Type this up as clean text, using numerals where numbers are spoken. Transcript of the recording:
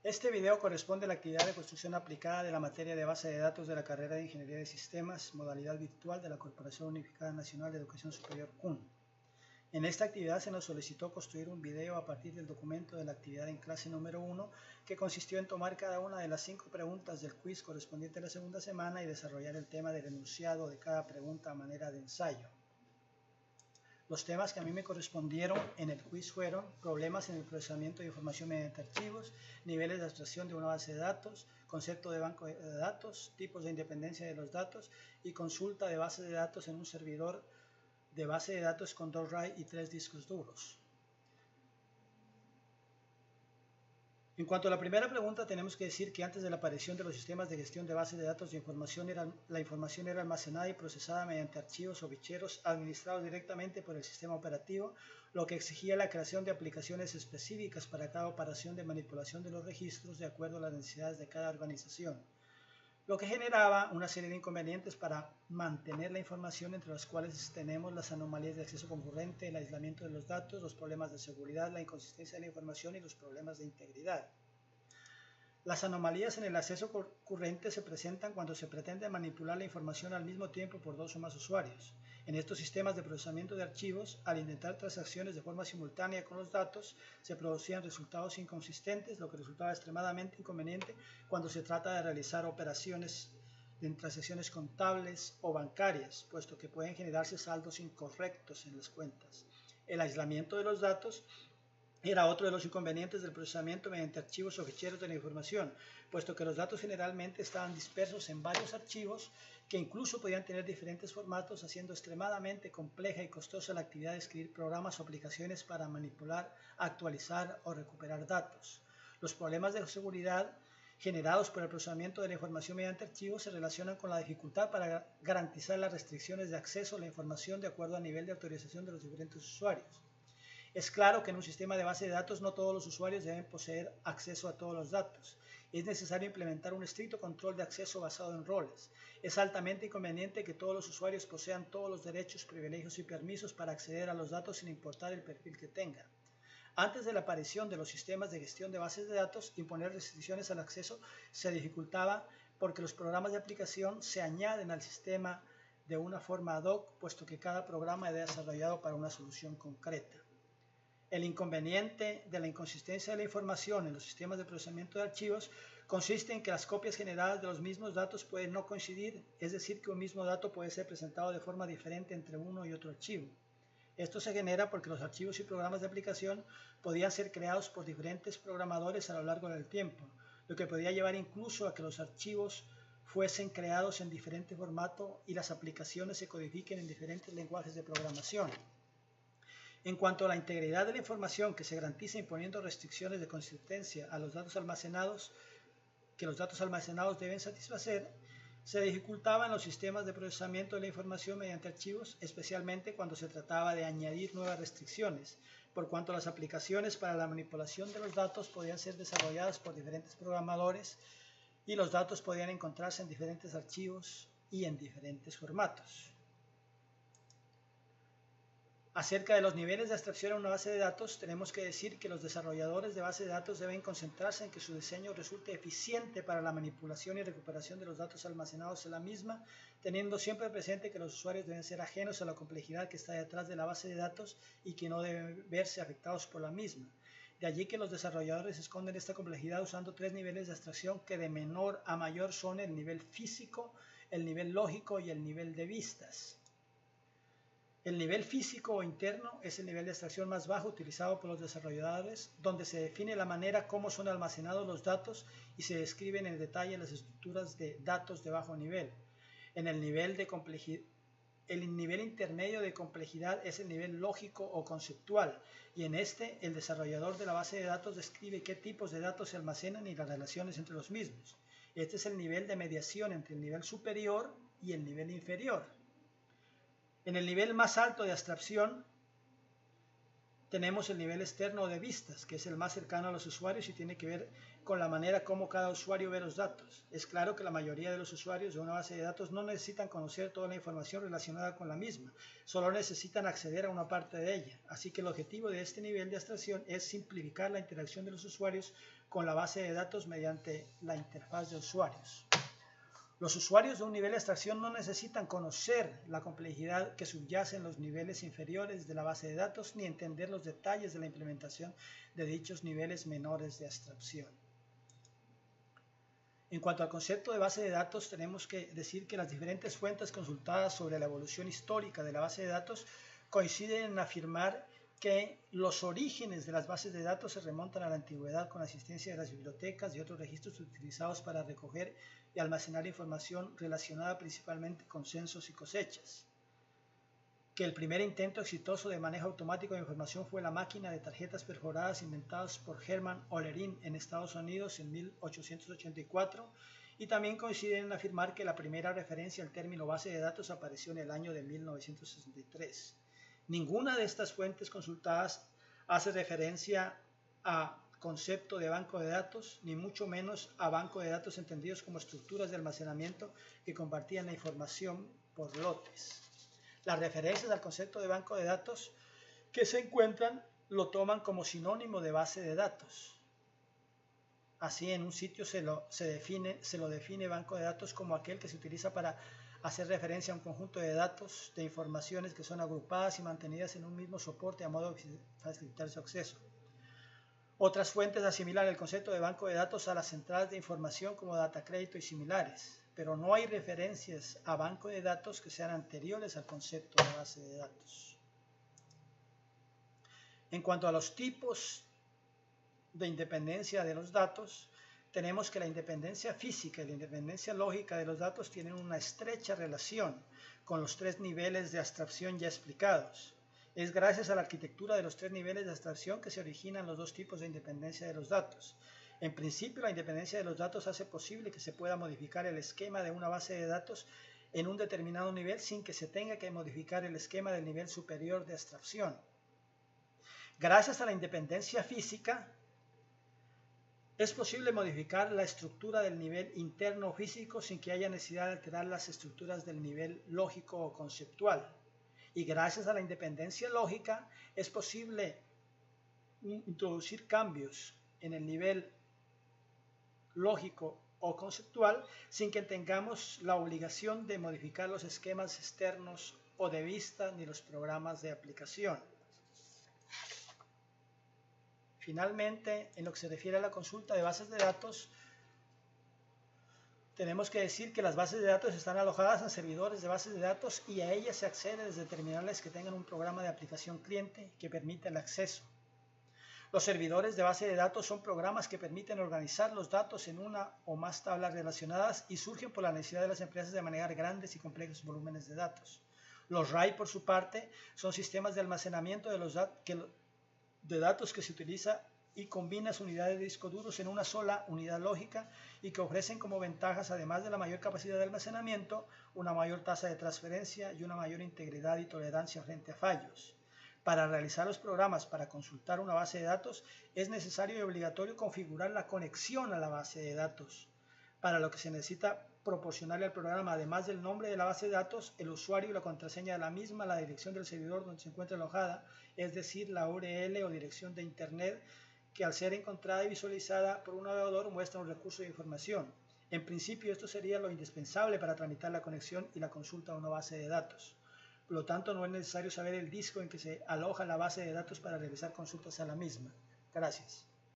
Este video corresponde a la actividad de construcción aplicada de la materia de base de datos de la carrera de Ingeniería de Sistemas, modalidad virtual de la Corporación Unificada Nacional de Educación Superior CUN. En esta actividad se nos solicitó construir un video a partir del documento de la actividad en clase número 1, que consistió en tomar cada una de las 5 preguntas del quiz correspondiente a la segunda semana y desarrollar el tema del enunciado de cada pregunta a manera de ensayo. Los temas que a mí me correspondieron en el quiz fueron problemas en el procesamiento de información mediante archivos, niveles de abstracción de una base de datos, concepto de banco de datos, tipos de independencia de los datos y consulta de bases de datos en un servidor de base de datos con 2 RAID y 3 discos duros. En cuanto a la primera pregunta, tenemos que decir que antes de la aparición de los sistemas de gestión de bases de datos de información, la información era almacenada y procesada mediante archivos o ficheros administrados directamente por el sistema operativo, lo que exigía la creación de aplicaciones específicas para cada operación de manipulación de los registros de acuerdo a las necesidades de cada organización, lo que generaba una serie de inconvenientes para mantener la información, entre las cuales tenemos las anomalías de acceso concurrente, el aislamiento de los datos, los problemas de seguridad, la inconsistencia de la información y los problemas de integridad. Las anomalías en el acceso concurrente se presentan cuando se pretende manipular la información al mismo tiempo por 2 o más usuarios. En estos sistemas de procesamiento de archivos, al intentar transacciones de forma simultánea con los datos, se producían resultados inconsistentes, lo que resultaba extremadamente inconveniente cuando se trata de realizar operaciones en transacciones contables o bancarias, puesto que pueden generarse saldos incorrectos en las cuentas. El aislamiento de los datos era otro de los inconvenientes del procesamiento mediante archivos o ficheros de la información, puesto que los datos generalmente estaban dispersos en varios archivos que incluso podían tener diferentes formatos, haciendo extremadamente compleja y costosa la actividad de escribir programas o aplicaciones para manipular, actualizar o recuperar datos. Los problemas de seguridad generados por el procesamiento de la información mediante archivos se relacionan con la dificultad para garantizar las restricciones de acceso a la información de acuerdo al nivel de autorización de los diferentes usuarios. Es claro que en un sistema de base de datos no todos los usuarios deben poseer acceso a todos los datos. Es necesario implementar un estricto control de acceso basado en roles. Es altamente inconveniente que todos los usuarios posean todos los derechos, privilegios y permisos para acceder a los datos sin importar el perfil que tengan. Antes de la aparición de los sistemas de gestión de bases de datos, imponer restricciones al acceso se dificultaba porque los programas de aplicación se añaden al sistema de una forma ad hoc, puesto que cada programa es desarrollado para una solución concreta. El inconveniente de la inconsistencia de la información en los sistemas de procesamiento de archivos consiste en que las copias generadas de los mismos datos pueden no coincidir, es decir, que un mismo dato puede ser presentado de forma diferente entre uno y otro archivo. Esto se genera porque los archivos y programas de aplicación podían ser creados por diferentes programadores a lo largo del tiempo, lo que podía llevar incluso a que los archivos fuesen creados en diferente formato y las aplicaciones se codifiquen en diferentes lenguajes de programación. En cuanto a la integridad de la información que se garantiza imponiendo restricciones de consistencia a los datos almacenados, que los datos almacenados deben satisfacer, se dificultaban los sistemas de procesamiento de la información mediante archivos, especialmente cuando se trataba de añadir nuevas restricciones, por cuanto las aplicaciones para la manipulación de los datos podían ser desarrolladas por diferentes programadores y los datos podían encontrarse en diferentes archivos y en diferentes formatos. Acerca de los niveles de abstracción en una base de datos, tenemos que decir que los desarrolladores de base de datos deben concentrarse en que su diseño resulte eficiente para la manipulación y recuperación de los datos almacenados en la misma, teniendo siempre presente que los usuarios deben ser ajenos a la complejidad que está detrás de la base de datos y que no deben verse afectados por la misma. De allí que los desarrolladores esconden esta complejidad usando 3 niveles de abstracción que de menor a mayor son el nivel físico, el nivel lógico y el nivel de vistas. El nivel físico o interno es el nivel de abstracción más bajo utilizado por los desarrolladores, donde se define la manera como son almacenados los datos y se describen en detalle las estructuras de datos de bajo nivel. En el nivel intermedio de complejidad es el nivel lógico o conceptual, y en este el desarrollador de la base de datos describe qué tipos de datos se almacenan y las relaciones entre los mismos. Este es el nivel de mediación entre el nivel superior y el nivel inferior. En el nivel más alto de abstracción tenemos el nivel externo de vistas, que es el más cercano a los usuarios y tiene que ver con la manera como cada usuario ve los datos. Es claro que la mayoría de los usuarios de una base de datos no necesitan conocer toda la información relacionada con la misma, solo necesitan acceder a una parte de ella. Así que el objetivo de este nivel de abstracción es simplificar la interacción de los usuarios con la base de datos mediante la interfaz de usuarios. Los usuarios de un nivel de abstracción no necesitan conocer la complejidad que subyace en los niveles inferiores de la base de datos ni entender los detalles de la implementación de dichos niveles menores de abstracción. En cuanto al concepto de base de datos, tenemos que decir que las diferentes fuentes consultadas sobre la evolución histórica de la base de datos coinciden en afirmar que los orígenes de las bases de datos se remontan a la antigüedad con la existencia de las bibliotecas y otros registros utilizados para recoger y almacenar información relacionada principalmente con censos y cosechas. Que el primer intento exitoso de manejo automático de información fue la máquina de tarjetas perforadas inventadas por Hermann Hollerin en Estados Unidos en 1884, y también coinciden en afirmar que la primera referencia al término base de datos apareció en el año de 1963. Ninguna de estas fuentes consultadas hace referencia a concepto de banco de datos, ni mucho menos a banco de datos entendidos como estructuras de almacenamiento que compartían la información por lotes. Las referencias al concepto de banco de datos que se encuentran lo toman como sinónimo de base de datos. Así, en un sitio se lo define banco de datos como aquel que se utiliza para hacer referencia a un conjunto de datos, de informaciones que son agrupadas y mantenidas en un mismo soporte a modo de facilitar su acceso. Otras fuentes asimilan el concepto de banco de datos a las entradas de información como datacrédito y similares, pero no hay referencias a banco de datos que sean anteriores al concepto de base de datos. En cuanto a los tipos de independencia de los datos, tenemos que la independencia física y la independencia lógica de los datos tienen una estrecha relación con los tres niveles de abstracción ya explicados. Es gracias a la arquitectura de los tres niveles de abstracción que se originan los dos tipos de independencia de los datos. En principio, la independencia de los datos hace posible que se pueda modificar el esquema de una base de datos en un determinado nivel sin que se tenga que modificar el esquema del nivel superior de abstracción. Gracias a la independencia física, es posible modificar la estructura del nivel interno físico sin que haya necesidad de alterar las estructuras del nivel lógico o conceptual. Y gracias a la independencia lógica, es posible introducir cambios en el nivel lógico o conceptual sin que tengamos la obligación de modificar los esquemas externos o de vista ni los programas de aplicación. Finalmente, en lo que se refiere a la consulta de bases de datos, tenemos que decir que las bases de datos están alojadas en servidores de bases de datos y a ellas se accede desde terminales que tengan un programa de aplicación cliente que permita el acceso. Los servidores de base de datos son programas que permiten organizar los datos en una o más tablas relacionadas y surgen por la necesidad de las empresas de manejar grandes y complejos volúmenes de datos. Los RAID, por su parte, son sistemas de almacenamiento de datos que se utiliza y combina unidades de disco duros en una sola unidad lógica y que ofrecen como ventajas, además de la mayor capacidad de almacenamiento, una mayor tasa de transferencia y una mayor integridad y tolerancia frente a fallos. Para realizar los programas para consultar una base de datos es necesario y obligatorio configurar la conexión a la base de datos, para lo que se necesita proporcionarle al programa, además del nombre de la base de datos, el usuario y la contraseña de la misma, la dirección del servidor donde se encuentra alojada, es decir, la URL o dirección de Internet que al ser encontrada y visualizada por un navegador muestra un recurso de información. En principio, esto sería lo indispensable para tramitar la conexión y la consulta a una base de datos. Por lo tanto, no es necesario saber el disco en que se aloja la base de datos para realizar consultas a la misma. Gracias.